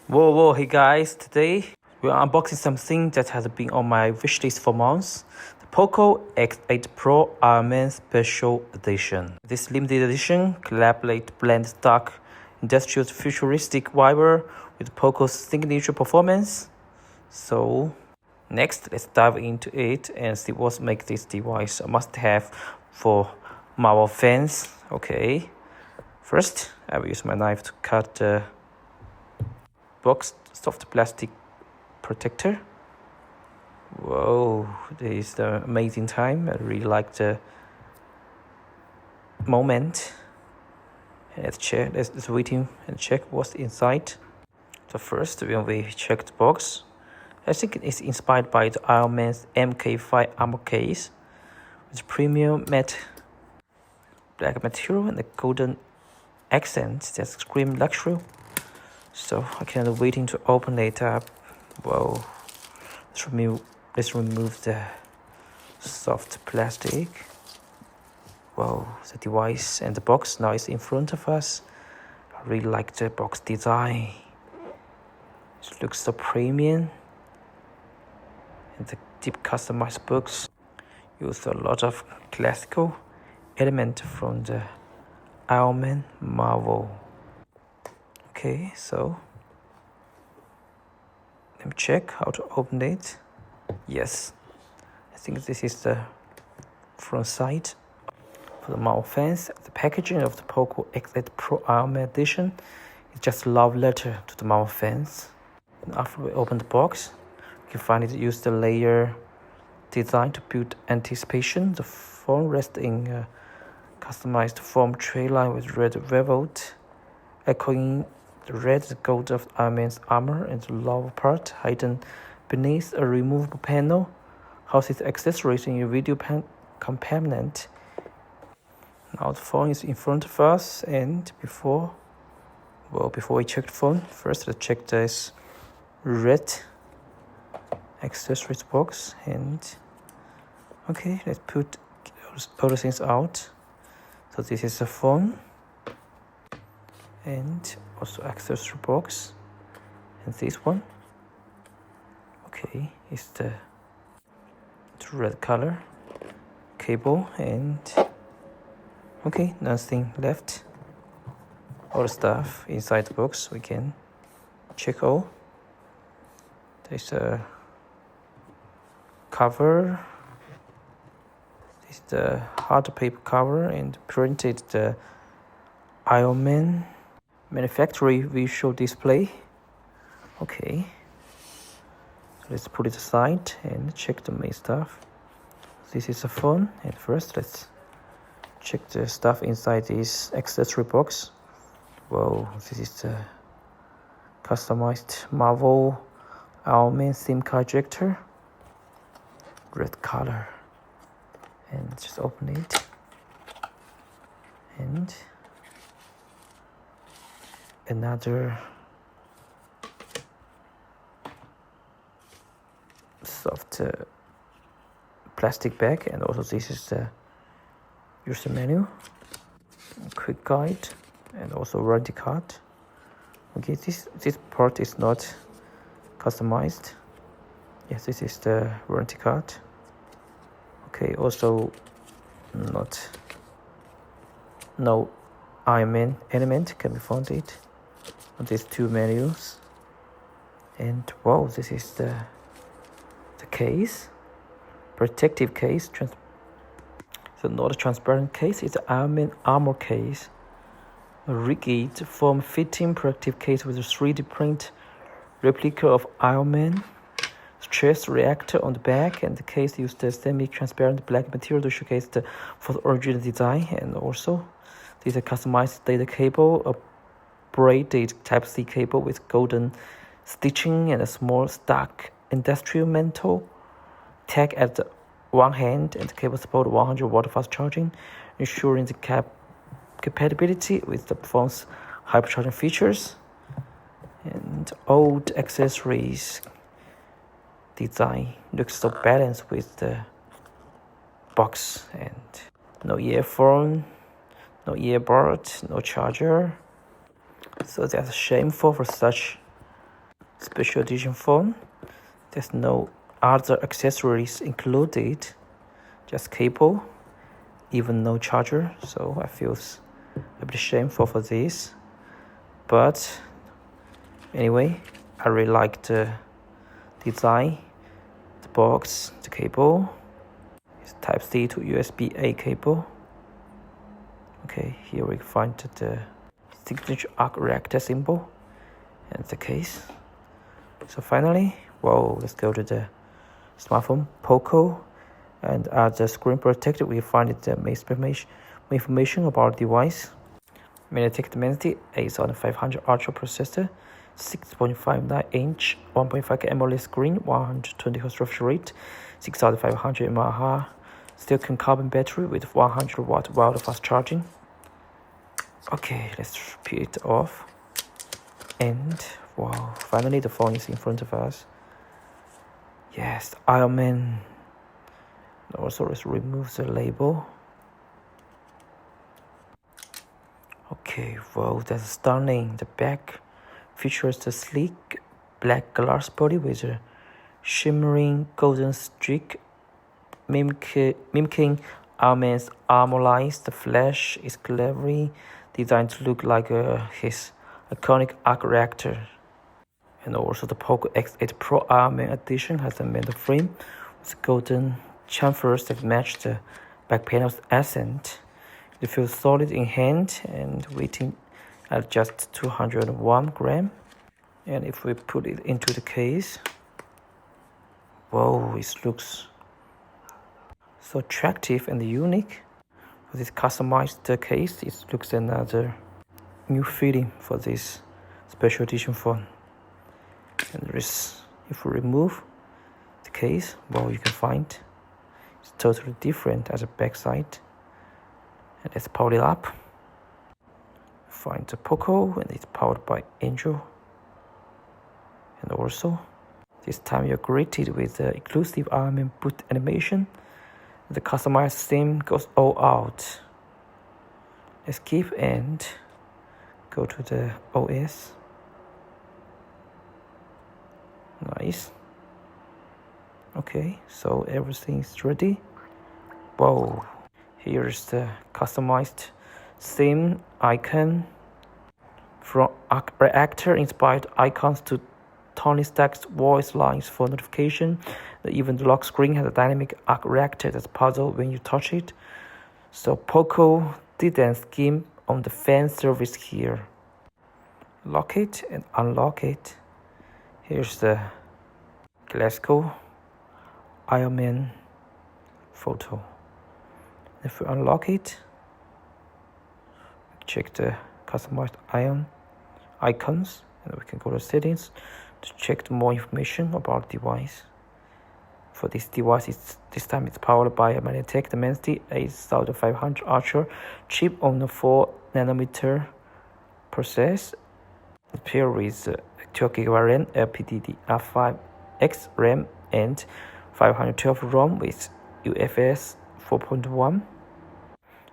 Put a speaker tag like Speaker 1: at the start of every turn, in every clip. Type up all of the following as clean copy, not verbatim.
Speaker 1: Whoa, hey guys, today we are unboxing something that has been on my wish list for months. The POCO X8 Pro Ironman Special Edition. This limited edition collaborate blends dark industrial futuristic vibe with POCO's signature performance. So next, let's dive into it and see what makes this device a must-have for Marvel fans. Okay, first I will use my knife to cut the box soft plastic protector. Whoa, this is the amazing time. I really like the moment. Let's waiting and check what's inside. So first, when we check the box, I think it is inspired by the Ironman's MK5 armor case with premium matte black material and the golden accents that scream luxury. So I can't waiting to open it up. Whoa, let's remove the soft plastic. Whoa, the device and the box now is in front of us. I really like the box design. It looks so premium. And the deep customized box use a lot of classical elements from the Ironman Marvel. Okay, so let me check how to open it. Yes, I think this is the front side. For the Marvel fans, the packaging of the POCO X8 Pro Ironman Edition is just a love letter to the Marvel fans. And after we open the box, you can find it used the layer design to build anticipation. The phone rests in a customized foam tray line with red velvet, echoing the red gold of Ironman's armor, and the lower part, hidden beneath a removable panel, houses accessories in a video compartment. Now the phone is in front of us, and before we check the phone, first let's check this red accessories box. And okay, let's put all the things out. So this is the phone, and also accessory box, and this one, okay, is the red color cable, and okay, nothing left. All the stuff inside the box we can check all. There's a cover. This is the hard paper cover and printed the Ironman manufacturing visual display. Okay, so let's put it aside and check the main stuff. This is a phone, and first let's check the stuff inside this accessory box. Whoa, this is the customized Marvel Ironman SIM card ejector, red color, and just open it, and another soft plastic bag, and also this is the user menu, quick guide, and also warranty card. Okay, this part is not customized. Yes, this is the warranty card. Okay, also no Ironman element can be found it on these two menus. And wow, this is the case, protective case. So not a transparent case, it's an Ironman armor case, a rigid form-fitting protective case with a 3D print replica of Ironman stress reactor on the back, and the case used a semi-transparent black material to showcase the original design. And also this is a customized data cable, a braided Type-C cable with golden stitching, and a small stock industrial mental tag at the one hand, and the cable supports 100 watt fast charging, ensuring the compatibility with the phone's hypercharging features. And old accessories design looks so balanced with the box, and no earphone, no earbud, no charger. So that's shameful for such special edition phone. There's no other accessories included, just cable, even no charger. So I feel a bit shameful for this. But anyway, I really like the design, the box, the cable. It's Type-C to USB-A cable. Okay, here we find the signature arc reactor symbol and the case. So finally, let's go to the smartphone POCO, and at the screen protector we find the information about the device. MediaTek Dimensity 8500 Ultra processor, 6.59-inch 1.5K AMOLED screen, 120 Hz refresh rate, 6500 mAh silicon carbon battery with 100 watt wireless fast charging. Okay, let's peel it off. And finally the phone is in front of us. Yes, Ironman. Also, let's remove the label. Okay, that's stunning. The back features the sleek black glass body with a shimmering golden streak, mimicking Ironman's AMOLED. The flash is cleverly designed to look like his iconic arc reactor. And also the POCO X8 Pro Ironman edition has a metal frame with golden chamfers that match the back panel's accent. It feels solid in hand and weighing at just 201 grams. And if we put it into the case, it looks so attractive and unique. With this customized case, it looks another new feeling for this special edition phone. And if we remove the case, you can find it's totally different as a backside. And let's power it up. Find the POCO, and it's powered by Angel. And also, this time you're greeted with the exclusive Ironman boot animation. The customized SIM goes all out. Let's skip and go to the OS. Nice. Okay, so everything is ready. Here's the customized SIM icon. From arc reactor inspired icons to Tony Stark's voice lines for notification. Even the lock screen has a dynamic arc reactor that's puzzle when you touch it. So POCO didn't skimp on the fan service here. Lock it and unlock it. Here's the classical Ironman photo. If we unlock it, check the customized icons, and we can go to settings to check more information about the device. For this device, this time it's powered by a MediaTek Dimensity 8500 Ultra chip on the 4nm process. It paired with 12GB RAM, LPDDR5X RAM, and 512 ROM with UFS 4.1.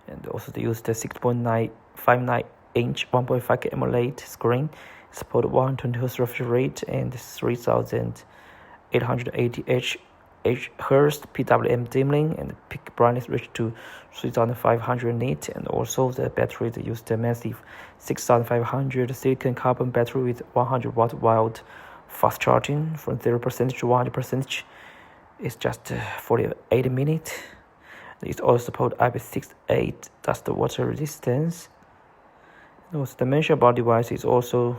Speaker 1: And also they use the 6.59-inch 1.5K AMOLED screen, support 120 Hz refresh rate and 3880 Hz PWM dimming, and the peak brightness reached to 3500 nit. And also the battery, they use the massive 6500 silicon carbon battery with 100 watt wild fast charging. From 0% to 100% is just 48 minutes. It also supports IP68 dust water resistance. And also the dimension about the device is also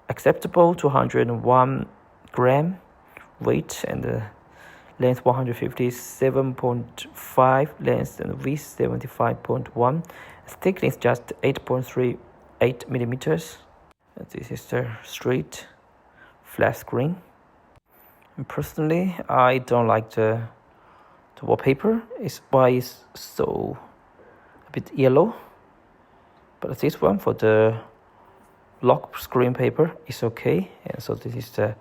Speaker 1: acceptable, 201 gram weight, and the length 157.5, length and width 75.1, thickness just 8.38 millimeters. And this is the straight flat screen. And personally, I don't like the wallpaper. It's so a bit yellow. But this one for the lock screen paper is okay. And so this is the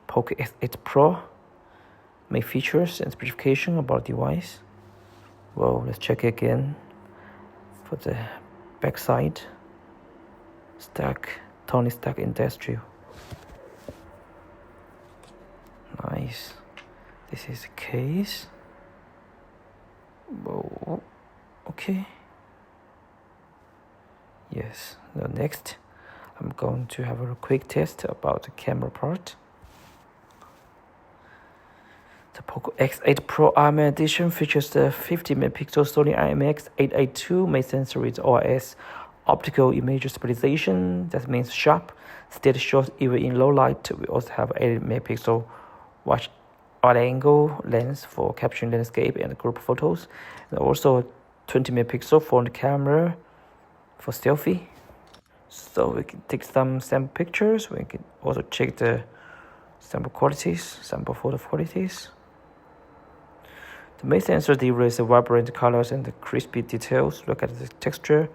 Speaker 1: POCO X8 Pro. Main features and specification about the device. Let's check again. For the backside, Tony Stark Industrial. Nice. This is the case. Whoa. Okay. Yes. Now next, I'm going to have a quick test about the camera part. The POCO X8 Pro Ironman Edition features the 50-megapixel Sony IMX882 main sensor with OIS optical image stabilization. That means sharp, steady shots even in low light. We also have 80-megapixel wide-angle lens for capturing landscape and group photos, and also 20-megapixel front camera for selfie. So we can take some sample pictures. We can also check the sample photo qualities. The main sensor delivers vibrant colors and the crispy details. Look at the texture.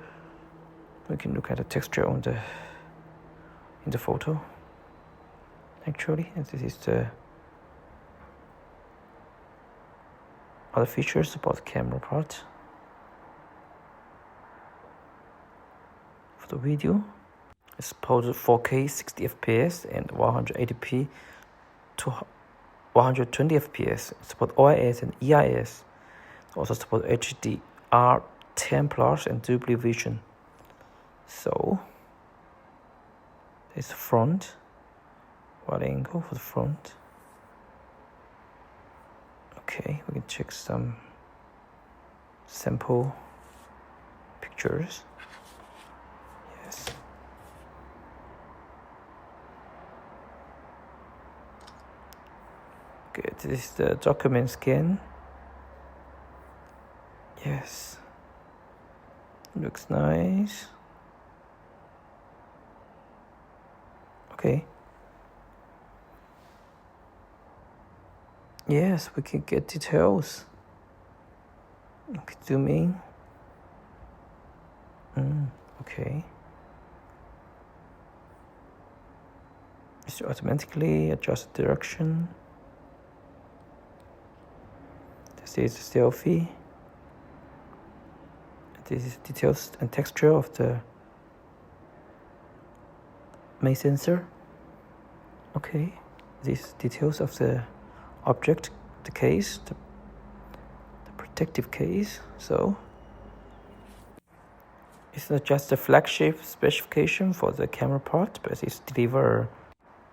Speaker 1: We can look at the texture in the photo. Actually, and this is the other features about the camera part. For the video, it supports 4K 60 FPS and 180p to 120 FPS. It supports OIS and EIS. It also supports HDR10 Plus and Dolby Vision. So this is the front. Wide angle for the front. Okay, we can check some sample pictures. Yes. Okay, this is the document scan. Yes. Looks nice. Okay. Yes, we can get details. Okay, zoom in. Okay. It automatically adjust the direction. This is the selfie. This is details and texture of the main sensor. Okay, these details of the object, the case, the protective case. So it's not just a flagship specification for the camera part, but it's deliver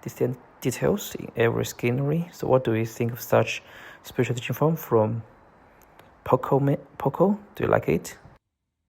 Speaker 1: distinct details in every scenery. So what do you think of such special edition phone from POCO? Do you like it?